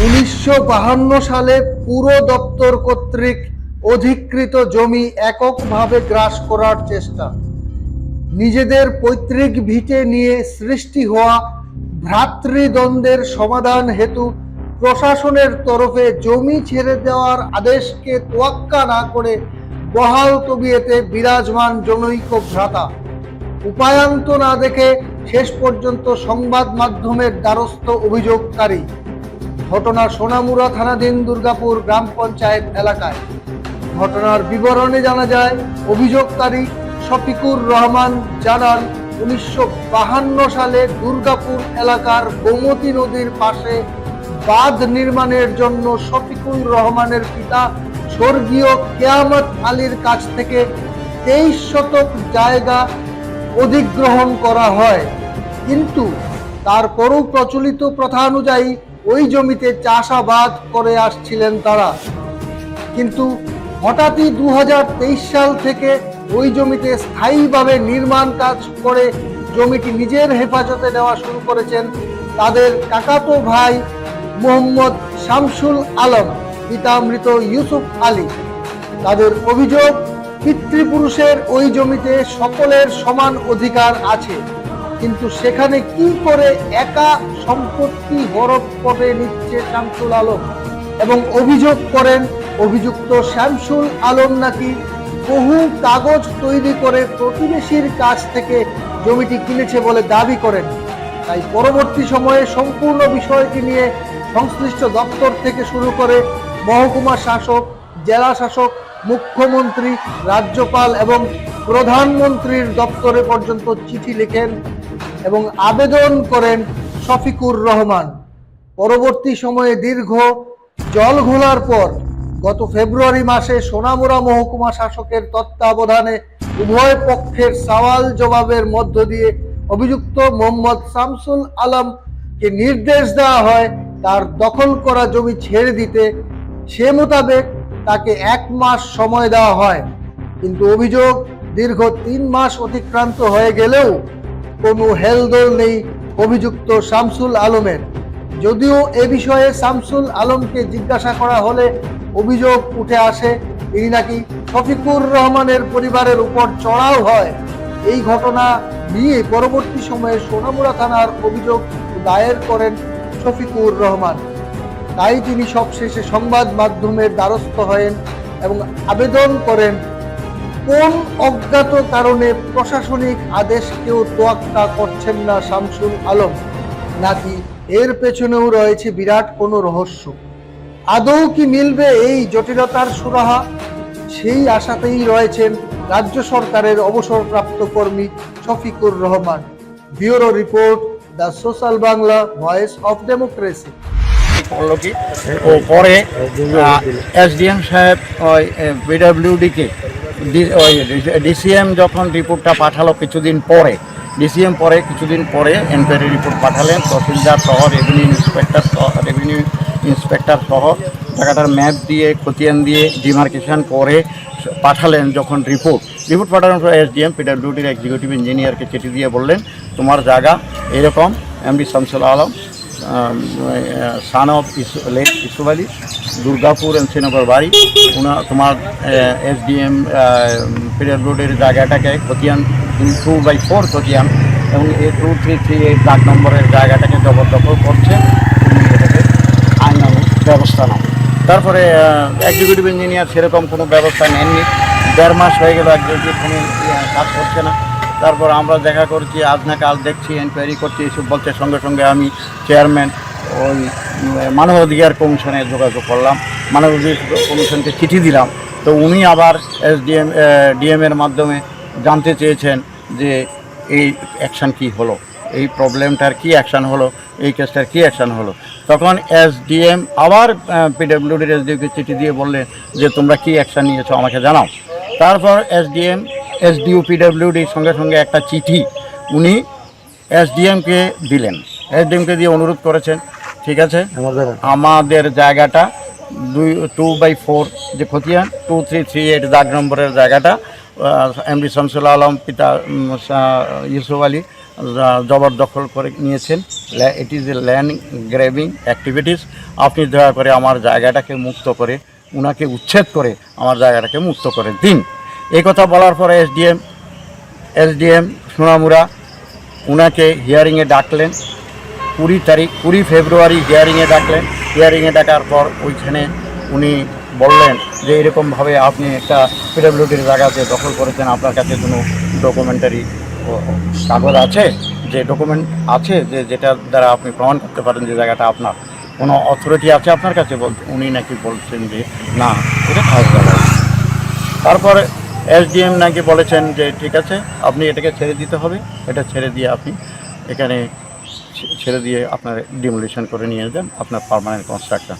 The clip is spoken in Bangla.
1952 সালে পুরো দপ্তর কর্তৃক অধিকৃত জমি এককভাবে গ্রাস করার চেষ্টা, নিজেদের পৈতৃক ভিটে নিয়ে সৃষ্টি হওয়া ভ্রাতৃদ্বন্দ্বের সমাধান হেতু প্রশাসনের তরফে জমি ছেড়ে দেওয়ার আদেশকে তোয়াক্কা না করে বহাল তবিয়তে বিরাজমান জনৈক ভ্রাতা উপায়ান্ত না দেখে শেষ পর্যন্ত সংবাদ মাধ্যমের দ্বারস্থ অভিযোগকারী। ঘটনা সোনামুড়া থানাধীন দুর্গাপুর গ্রাম পঞ্চায়েত এলাকায়। ঘটনার বিবরণে জানা যায়, অভিযোগকারী শফিকুর রহমান জানান 1952 সালে দুর্গাপুর এলাকার গোমতী নদীর পাশে বাঁধ নির্মাণের জন্য শফিকুর রহমানের পিতা স্বর্গীয় কেয়ামত আলীর কাছ থেকে 23 শতক জায়গা অধিগ্রহণ করা হয়, কিন্তু তারপরও প্রচলিত প্রথা অনুযায়ী ওই জমিতে চাষাবাদ করে আসছিলেন তারা। কিন্তু হঠাৎই 2023 সাল থেকে ওই জমিতে স্থায়ীভাবে নির্মাণ কাজ করে জমিটি নিজের হেফাজতে নেওয়া শুরু করেছেন তাদের কাকাতো ভাই মোহাম্মদ শামসুল আলম, পিতামৃত ইউসুফ আলী। তাদের অভিযোগ, পিতৃপুরুষের ওই জমিতে সকলের সমান অধিকার আছে, কিন্তু সেখানে কি করে একা সম্পত্তি হরপ করে নিচ্ছে শামসুল আলম, এবং অভিযোগ করেন অভিযুক্ত শামসুল আলম নাকি বহু কাগজ তৈরি করে প্রতিবেশীর কাছ থেকে জমিটি কিনেছে বলে দাবি করেন। তাই পরবর্তী সময়ে সম্পূর্ণ বিষয়টি নিয়ে সংশ্লিষ্ট দপ্তর থেকে শুরু করে মহকুমা শাসক, জেলা শাসক, মুখ্যমন্ত্রী, রাজ্যপাল এবং প্রধানমন্ত্রীর দপ্তরে পর্যন্ত চিঠি লিখেন এবং আবেদন করেন শফিকুর রহমান। পরবর্তী সময়ে দীর্ঘ জল ঘোলার পর গত ফেব্রুয়ারি মাসে সোনামুড়া মহকুমা শাসকের তত্ত্বাবধানে উভয় পক্ষের সওয়াল জবাবের মধ্য দিয়ে অভিযুক্ত মোহাম্মদ শামসুল আলমকে নির্দেশ দেওয়া হয় তার দখল করা জমি ছেড়ে দিতে। সে মোতাবেক তাকে 1 মাস সময় দেওয়া হয়, কিন্তু অভিযোগ দীর্ঘ 3 মাস অতিক্রান্ত হয়ে গেলেও কোনো হেলদোল নেই অভিযুক্ত শামসুল আলমের। যদিও এ বিষয়ে শামসুল আলমকে জিজ্ঞাসা করা হলে অভিযোগ উঠে আসে তিনি নাকি শফিকুর রহমানের পরিবারের উপর চড়াও হয়। এই ঘটনা নিয়ে পরবর্তী সময়ে সোনামুড়া থানার অভিযোগ দায়ের করেন শফিকুর রহমান। তাই তিনি সবশেষে সংবাদ মাধ্যমের দ্বারস্থ হয়েন এবং আবেদন করেন কোন অজ্ঞাত কারণে প্রশাসনিক আদেশকেও তোয়াক্কা করছেন না শামসুল আলম, নাকি এর পেছনেও রয়েছে বিরাট কোনো রহস্য। আদৌ কি মিলবে এই জটিলতার সুরাহা? সেই আশাতেই রয়েছেন রাজ্য সরকারের অবসরপ্রাপ্ত কর্মী Shafiqur Rahman. Bureau report, the social Bangla, voice of democracy. করলো কি ও পরে এসডিএম সাহেব ওই পিডব্লিউডিকে ওই ডিসিএম যখন রিপোর্টটা পাঠালো কিছুদিন পরে, কিছুদিন পরে এনকোয়ারি রিপোর্ট পাঠালেন তহসিলদার সহ রেভিনিউ ইন্সপেক্টর সহ জায়গাটার ম্যাপ দিয়ে খতিয়ান দিয়ে ডিমার্কেশন করে পাঠালেন। যখন রিপোর্ট পাঠানোর পর এসডিএম পিডব্লিউডির এক্সিকিউটিভ ইঞ্জিনিয়ারকে চিঠি দিয়ে বললেন তোমার জায়গা এরকম, MD Shamsul Alam son of late Yusuf Ali, Durgapur এমসিনগর বাড়ি, তোমার এসডিএম পিডব্লিউডির জায়গাটাকে খতিয়ান 2/4 খতিয়ান এবং 2338 দাগ নম্বরের জায়গাটাকে জবরদখল করছে, এটাকে আইনানুগ ব্যবস্থা নাও। তারপরে এক্সিকিউটিভ ইঞ্জিনিয়ার সেরকম কোনো ব্যবস্থা নেননি। 1.5 মাস হয়ে গেল এক্সিকিউটিভ কোনো কাজ করছে না। তারপর আমরা দেখা করছি, আজ না কাল দেখছি এনকোয়ারি করছি, এসব বলছে। সঙ্গে সঙ্গে আমি চেয়ারম্যান ওই মানবাধিকার কমিশনে যোগাযোগ করলাম, মানবাধিকার কমিশনকে চিঠি দিলাম। তো উনি আবার ডিএমের মাধ্যমে জানতে চেয়েছেন যে এই অ্যাকশান কি হলো, এই প্রবলেমটার কি অ্যাকশান হলো, এই কেসটার কি অ্যাকশান হলো। তখন এসডিএম আবার পিডব্লিউডির এসডিওকে চিঠি দিয়ে বললেন যে তোমরা কি অ্যাকশান নিয়েছো আমাকে জানাও। তারপর এসডিও পিডব্লিউডির সঙ্গে সঙ্গে একটা চিঠি উনি এসডিএমকে দিলেন, এসডিএমকে দিয়ে অনুরোধ করেছেন ঠিক আছে আমাদের জায়গাটা 2/4 যে খতিয়ান 2338 দাগ নম্বরের জায়গাটা এমডি শামসুল আলম, পিতা ইউসুফ আলী জবরদখল করে নিয়েছেন। It is a land grabbing activities. আপনি দয়া করে আমার জায়গাটাকে মুক্ত করে, উনাকে উচ্ছেদ করে আমার জায়গাটাকে মুক্ত করে দিন। এই কথা বলার পরে এসডিএম সোনামুড়া উনাকে হিয়ারিংয়ে ডাকলেন। 20 ফেব্রুয়ারি হিয়ারিংয়ে ডাকলেন। হিয়ারিংয়ে ডাকার পর ওইখানে উনি বললেন যে এরকমভাবে আপনি একটা পিডব্লিউডির জায়গাতে দখল করেছেন, আপনার কাছে কোনো ডকুমেন্টারি কাগজ আছে, যে ডকুমেন্ট আছে যে যেটার দ্বারা আপনি প্রমাণ করতে পারেন যে জায়গাটা আপনার, কোনো অথরিটি আছে আপনার কাছে? উনি নাকি বলছেন যে না, এটা খাস জায়গা। তারপরে এসডিএম নাকি বলেছেন যে ঠিক আছে, আপনি এটাকে ছেড়ে দিতে হবে, এটা ছেড়ে দিয়ে আপনি এখানে ছেড়ে দিয়ে আপনার ডিমোলিশন করে নিয়ে যান আপনার পার্মানেন্ট কনস্ট্রাকশন।